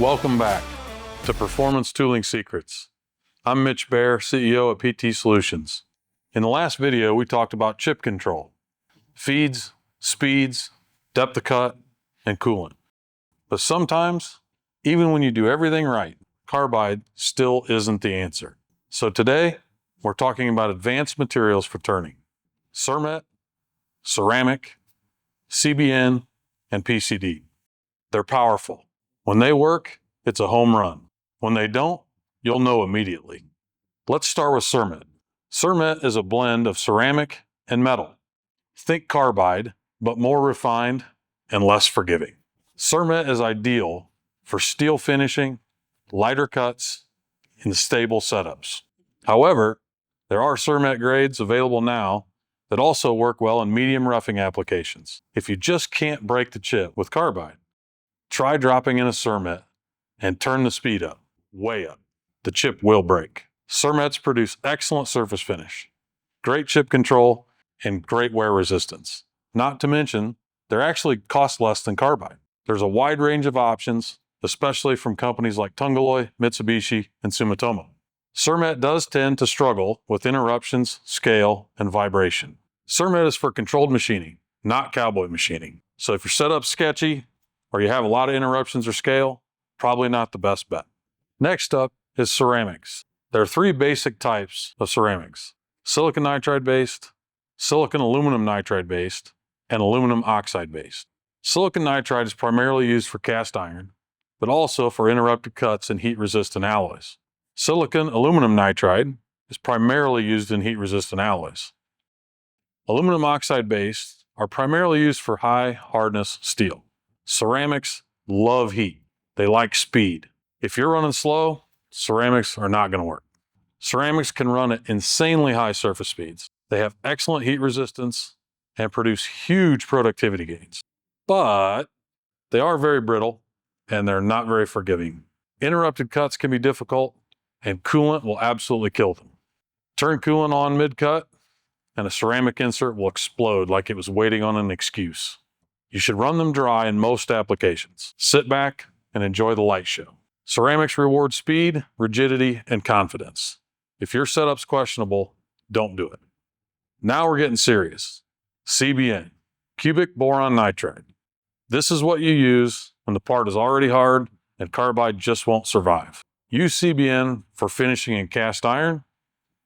Welcome back to Performance Tooling Secrets. I'm Mitch Bair, CEO at PT Solutions. In the last video, we talked about chip control, feeds, speeds, depth of cut, and coolant. But sometimes, even when you do everything right, carbide still isn't the answer. So today, we're talking about advanced materials for turning: Cermet, ceramic, CBN, and PCD. They're powerful. When they work, it's a home run. When they don't, you'll know immediately. Let's start with Cermet. Cermet is a blend of ceramic and metal. Think carbide, but more refined and less forgiving. Cermet is ideal for steel finishing, lighter cuts, and stable setups. However, there are Cermet grades available now that also work well in medium roughing applications. If you just can't break the chip with carbide, try dropping in a Cermet and turn the speed up, way up. The chip will break. Cermets produce excellent surface finish, great chip control, and great wear resistance. Not to mention, they're actually cost less than carbide. There's a wide range of options, especially from companies like Tungaloy, Mitsubishi, and Sumitomo. Cermet does tend to struggle with interruptions, scale, and vibration. Cermet is for controlled machining, not cowboy machining. So if your setup's sketchy, or you have a lot of interruptions or scale, probably not the best bet. Next up is ceramics. There are three basic types of ceramics: silicon nitride based, silicon aluminum nitride based, and aluminum oxide based. Silicon nitride is primarily used for cast iron, but also for interrupted cuts and heat resistant alloys. Silicon aluminum nitride is primarily used in heat resistant alloys. Aluminum oxide based are primarily used for high hardness steel. Ceramics love heat. They like speed. If you're running slow, ceramics are not going to work. Ceramics can run at insanely high surface speeds. They have excellent heat resistance and produce huge productivity gains. But they are very brittle and they're not very forgiving. Interrupted cuts can be difficult and coolant will absolutely kill them. Turn coolant on mid-cut and a ceramic insert will explode like it was waiting on an excuse. You should run them dry in most applications. Sit back and enjoy the light show. Ceramics reward speed, rigidity, and confidence. If your setup's questionable, don't do it. Now we're getting serious. CBN, cubic boron nitride. This is what you use when the part is already hard and carbide just won't survive. Use CBN for finishing in cast iron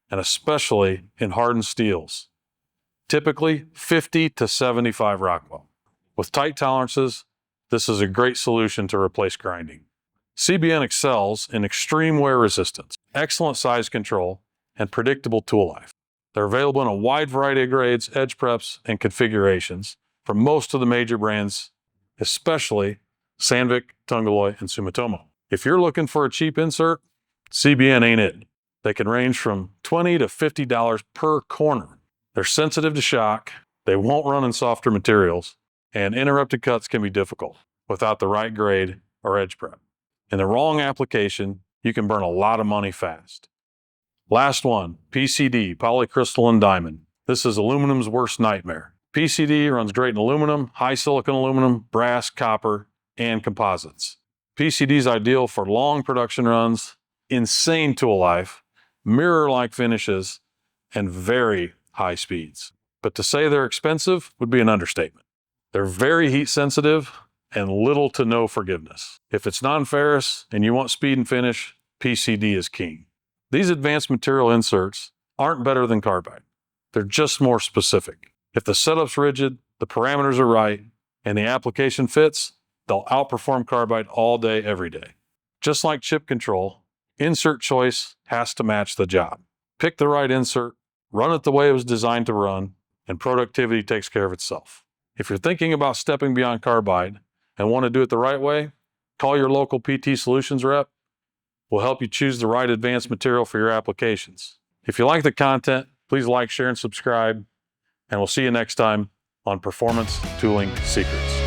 and especially in hardened steels, typically 50 to 75 Rockwell. With tight tolerances, this is a great solution to replace grinding. CBN excels in extreme wear resistance, excellent size control, and predictable tool life. They're available in a wide variety of grades, edge preps, and configurations from most of the major brands, especially Sandvik, Tungaloy, and Sumitomo. If you're looking for a cheap insert, CBN ain't it. They can range from $20 to $50 per corner. They're sensitive to shock, they won't run in softer materials, and interrupted cuts can be difficult without the right grade or edge prep. In the wrong application, you can burn a lot of money fast. Last one, PCD, Polycrystalline Diamond. This is aluminum's worst nightmare. PCD runs great in aluminum, high silicon aluminum, brass, copper, and composites. PCD is ideal for long production runs, insane tool life, mirror-like finishes, and very high speeds. But to say they're expensive would be an understatement. They're very heat sensitive and little to no forgiveness. If it's non-ferrous and you want speed and finish, PCD is king. These advanced material inserts aren't better than carbide. They're just more specific. If the setup's rigid, the parameters are right, and the application fits, they'll outperform carbide all day, every day. Just like chip control, insert choice has to match the job. Pick the right insert, run it the way it was designed to run, and productivity takes care of itself. If you're thinking about stepping beyond carbide and want to do it the right way, call your local PT Solutions rep. We'll help you choose the right advanced material for your applications. If you like the content, please like, share, and subscribe, and we'll see you next time on Performance Tooling Secrets.